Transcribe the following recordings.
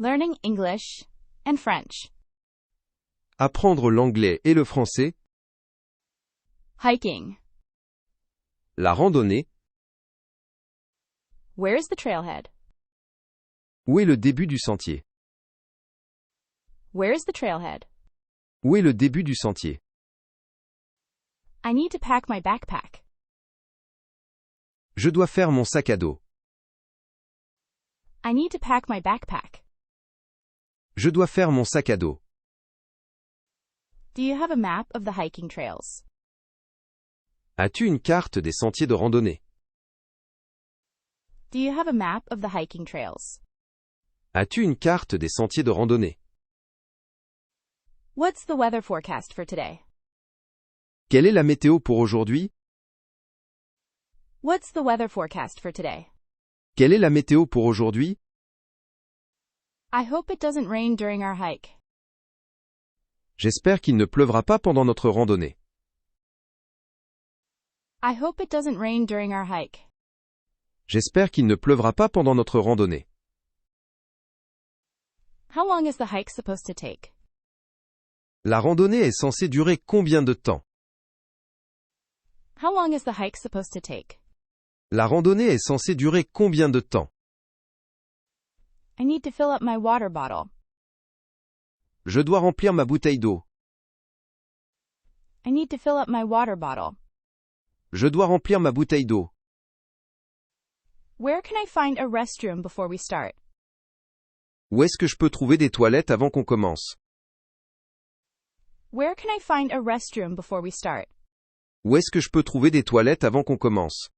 Learning English and French. Apprendre l'anglais et le français. Hiking. La randonnée. Where is the trailhead? Où est le début du sentier? Where is the trailhead? Où est le début du sentier? I need to pack my backpack. Je dois faire mon sac à dos. I need to pack my backpack. Je dois faire mon sac à dos. Do you have a map of the hiking trails? As-tu une carte des sentiers de randonnée? Do you have a map of the hiking trails? As-tu une carte des sentiers de randonnée? What's the weather forecast for today? Quelle est la météo pour aujourd'hui? What's the weather forecast for today? Quelle est la météo pour aujourd'hui? I hope it doesn't rain during our hike. J'espère qu'il ne pleuvra pas pendant notre randonnée. I hope it doesn't rain during our hike. J'espère qu'il ne pleuvra pas pendant notre randonnée. How long is the hike supposed to take? La randonnée est censée durer combien de temps? How long is the hike supposed to take? La randonnée est censée durer combien de temps? I need to fill up my water bottle. Je dois remplir ma bouteille d'eau. I need to fill up my water bottle. Je dois remplir ma bouteille d'eau. Where can I find a restroom before we start? Où est-ce que je peux trouver des toilettes avant qu'on commence? Where can I find a restroom before we start? Où est-ce que je peux trouver des toilettes avant qu'on commence?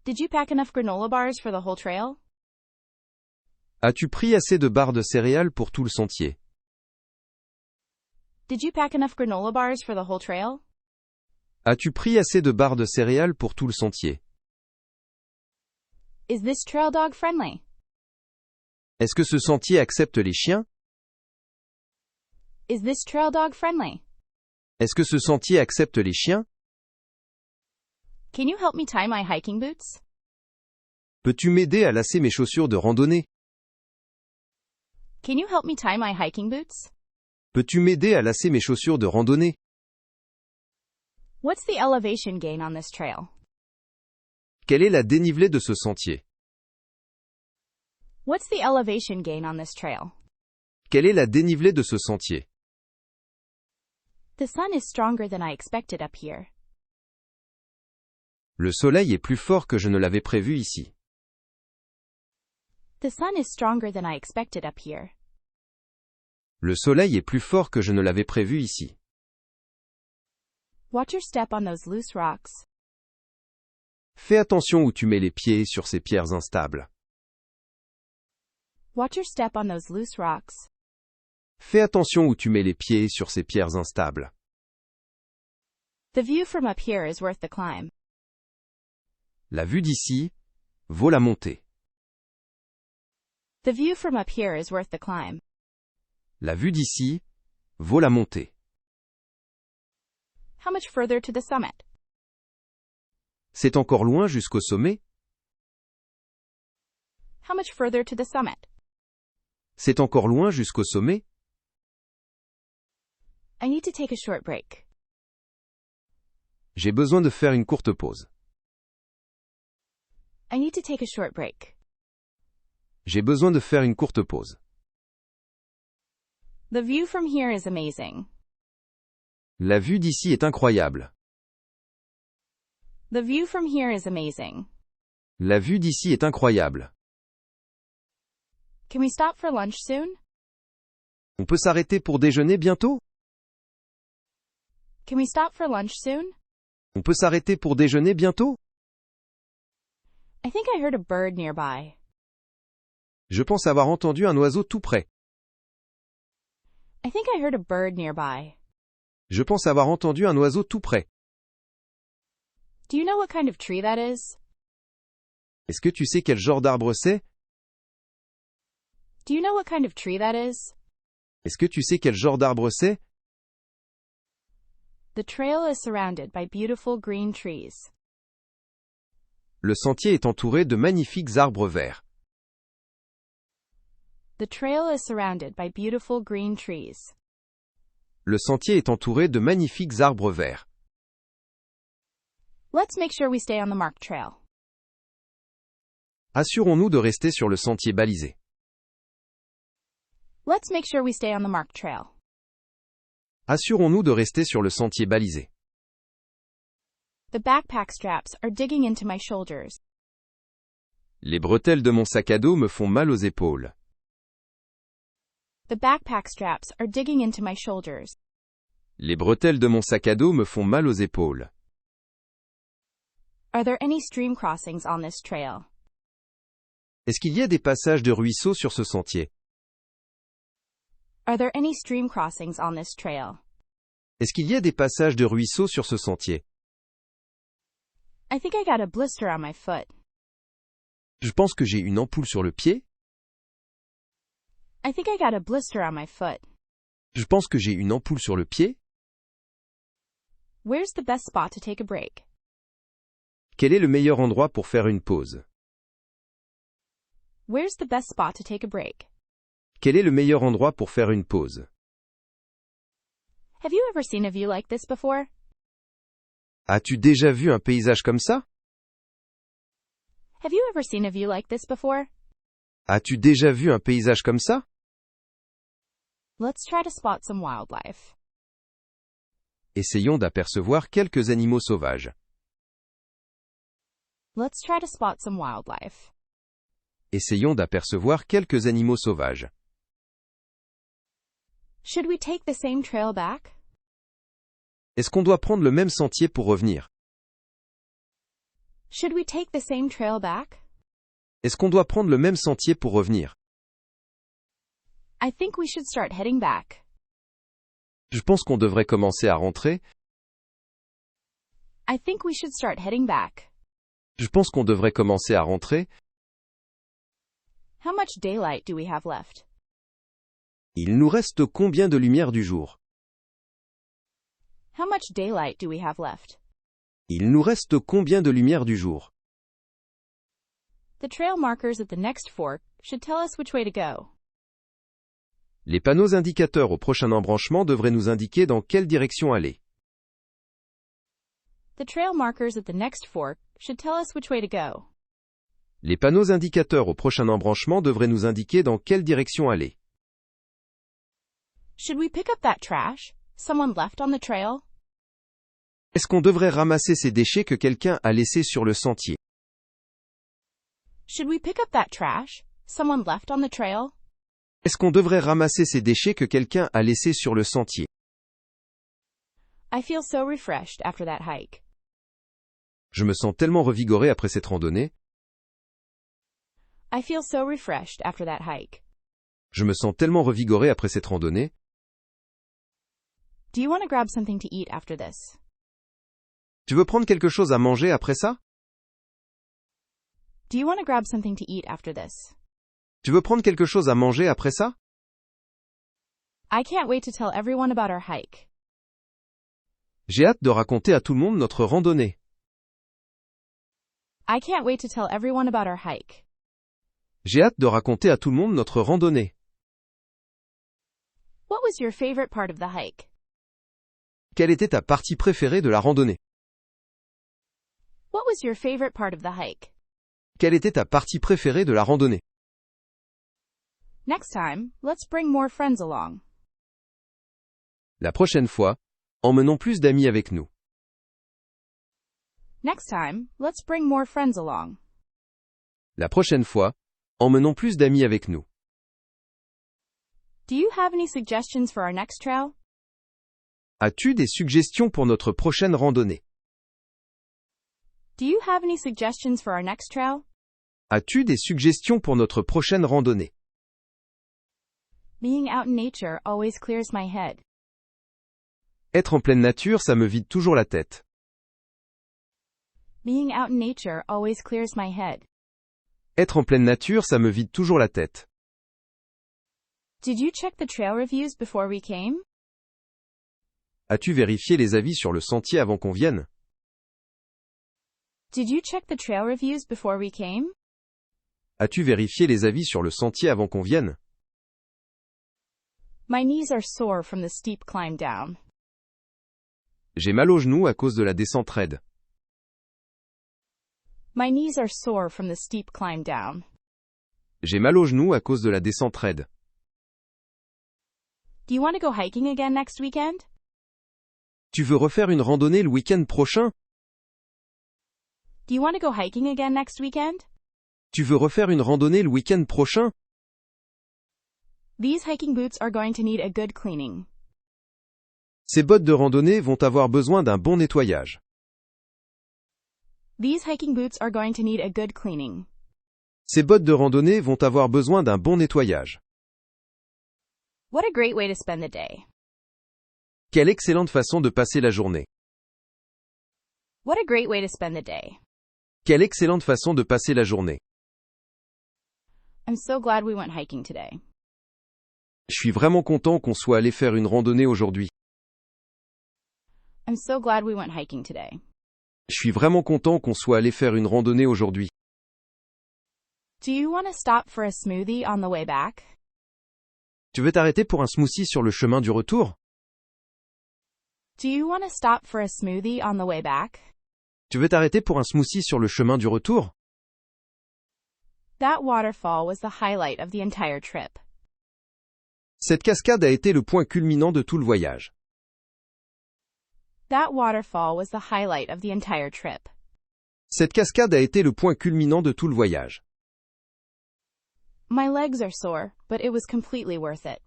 Did you pack enough granola bars for the whole trail? As-tu pris assez de barres de céréales pour tout le sentier? Did you pack enough granola bars for the whole trail? As-tu pris assez de barres de céréales pour tout le sentier? Is this trail dog friendly? Est-ce que ce sentier accepte les chiens? Is this trail dog friendly? Est-ce que ce sentier accepte les chiens? Can you help me tie my hiking boots? Peux-tu m'aider à lasser mes chaussures de randonnée? Can you help me tie my hiking boots? Peux-tu m'aider à lasser mes chaussures de randonnée? What's the elevation gain on this trail? Quelle est la dénivelée de ce sentier? What's the elevation gain on this trail? Quelle est la dénivelée de ce sentier? The sun is stronger than I expected up here. Le soleil est plus fort que je ne l'avais prévu ici. The sun is stronger than I expected up here. Le soleil est plus fort que je ne l'avais prévu ici. Watch your step on those loose rocks. Fais attention où tu mets les pieds sur ces pierres instables. Watch your step on those loose rocks. Fais attention où tu mets les pieds sur ces pierres instables. The view from up here is worth the climb. La vue d'ici vaut la montée. The view from up here is worth the climb. La vue d'ici vaut la montée. How much further to the summit? C'est encore loin jusqu'au sommet? How much further to the summit? C'est encore loin jusqu'au sommet? I need to take a short break. J'ai besoin de faire une courte pause. I need to take a short break. J'ai besoin de faire une courte pause. The view from here is amazing. La vue d'ici est incroyable. The view from here is amazing. La vue d'ici est incroyable. Can we stop for lunch soon? On peut s'arrêter pour déjeuner bientôt? Can we stop for lunch soon? On peut s'arrêter pour déjeuner bientôt? I think I heard a bird nearby. Je pense avoir entendu un oiseau tout près. I think I heard a bird nearby. Je pense avoir entendu un oiseau tout près. Do you know what kind of tree that is? Est-ce que tu sais quel genre d'arbre c'est? Do you know what kind of tree that is? Est-ce que tu sais quel genre d'arbre c'est? The trail is surrounded by beautiful green trees. Le sentier est entouré de magnifiques arbres verts. The trail is surrounded by beautiful green trees. Le sentier est entouré de magnifiques arbres verts. Let's make sure we stay on the marked trail. Assurons-nous de rester sur le sentier balisé. Let's make sure we stay on the marked trail. Assurons-nous de rester sur le sentier balisé. The backpack straps are digging into my shoulders. Les bretelles de mon sac à dos me font mal aux épaules. The backpack straps are digging into my shoulders. Les bretelles de mon sac à dos me font mal aux épaules. Are there any stream crossings on this trail? Est-ce qu'il y a des passages de ruisseaux sur ce sentier? Are there any stream crossings on this trail? Est-ce qu'il y a des passages de ruisseaux sur ce sentier? I think I got a blister on my foot. Je pense que j'ai une ampoule sur le pied. I think I got a blister on my foot. Je pense que j'ai une ampoule sur le pied. Where's the best spot to take a break? Quel est le meilleur endroit pour faire une pause? Where's the best spot to take a break? Quel est le meilleur endroit pour faire une pause? Have you ever seen a view like this before? As-tu déjà vu un paysage comme ça? Have you ever seen a view like this before? As-tu déjà vu un paysage comme ça? Let's try to spot some wildlife. Essayons d'apercevoir quelques animaux sauvages. Let's try to spot some wildlife. Essayons d'apercevoir quelques animaux sauvages. Should we take the same trail back? Est-ce qu'on doit prendre le même sentier pour revenir? Should we take the same trail back? Est-ce qu'on doit prendre le même sentier pour revenir? I think we should start heading back. Je pense qu'on devrait commencer à rentrer. I think we should start heading back. Je pense qu'on devrait commencer à rentrer. How much daylight do we have left? Il nous reste combien de lumière du jour? How much daylight do we have left? Il nous reste combien de lumière du jour? The trail markers at the next fork should tell us which way to go. Les panneaux indicateurs au prochain embranchement devraient nous indiquer dans quelle direction aller. The trail markers at the next fork should tell us which way to go. Les panneaux indicateurs au prochain embranchement devraient nous indiquer dans quelle direction aller. Should we pick up that trash someone left on the trail? Est-ce qu'on devrait ramasser ces déchets que quelqu'un a laissés sur le sentier? Should we pick up that trash someone left on the trail? Est-ce qu'on devrait ramasser ces déchets que quelqu'un a laissés sur le sentier? I feel so refreshed after that hike. Je me sens tellement revigoré après cette randonnée. I feel so refreshed after that hike. Je me sens tellement revigoré après cette randonnée. Do you want to grab something to eat after this? Tu veux prendre quelque chose à manger après ça? Do you want to grab something to eat after this? Tu veux prendre quelque chose à manger après ça? I can't wait to tell everyone about our hike. J'ai hâte de raconter à tout le monde notre randonnée. I can't wait to tell everyone about our hike. J'ai hâte de raconter à tout le monde notre randonnée. What was your favorite part of the hike? Quelle était ta partie préférée de la randonnée? What was your favorite part of the hike? Quelle était ta partie préférée de la randonnée? Next time, let's bring more friends along. La prochaine fois, emmenons plus d'amis avec nous. Next time, let's bring more friends along. La prochaine fois, emmenons plus d'amis avec nous. Do you have any suggestions for our next trail? As-tu des suggestions pour notre prochaine randonnée? Do you have any suggestions for our next trail? As-tu des suggestions pour notre prochaine randonnée? Being out in nature always clears my head. Être en pleine nature, ça me vide toujours la tête. Being out in nature always clears my head. Être en pleine nature, ça me vide toujours la tête. Did you check the trail reviews before we came? As-tu vérifié les avis sur le sentier avant qu'on vienne? Did you check the trail reviews before we came? As-tu vérifié les avis sur le sentier avant qu'on vienne? My knees are sore from the steep climb down. J'ai mal aux genoux à cause de la descente raide. My knees are sore from the steep climb down. J'ai mal aux genoux à cause de la descente raide. Do you want to go hiking again next weekend? Tu veux refaire une randonnée le week-end prochain? Do you want to go hiking again next weekend? Tu veux refaire une randonnée le week-end prochain? These hiking boots are going to need a good cleaning. Ces bottes de randonnée vont avoir besoin d'un bon nettoyage. These hiking boots are going to need a good cleaning. Ces bottes de randonnée vont avoir besoin d'un bon nettoyage. What a great way to spend the day. Quelle excellente façon de passer la journée. What a great way to spend the day. Quelle excellente façon de passer la journée. I'm so glad we went hiking today. Je suis vraiment content qu'on soit allé faire une randonnée aujourd'hui. I'm so glad we went hiking today. Je suis vraiment content qu'on soit allé faire une randonnée aujourd'hui. Do you want to stop for a smoothie on the way back? Tu veux t'arrêter pour un smoothie sur le chemin du retour? Do you want to stop for a smoothie on the way back? Tu veux t'arrêter pour un smoothie sur le chemin du retour? That waterfall was the highlight of the entire trip. Cette cascade a été le point culminant de tout le voyage. That waterfall was the highlight of the entire trip. Cette cascade a été le point culminant de tout le voyage. My legs are sore, but it was completely worth it.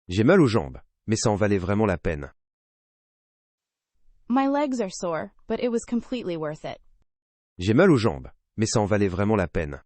J'ai mal aux jambes, mais ça en valait vraiment la peine. My legs are sore, but it was completely worth it. J'ai mal aux jambes, mais ça en valait vraiment la peine.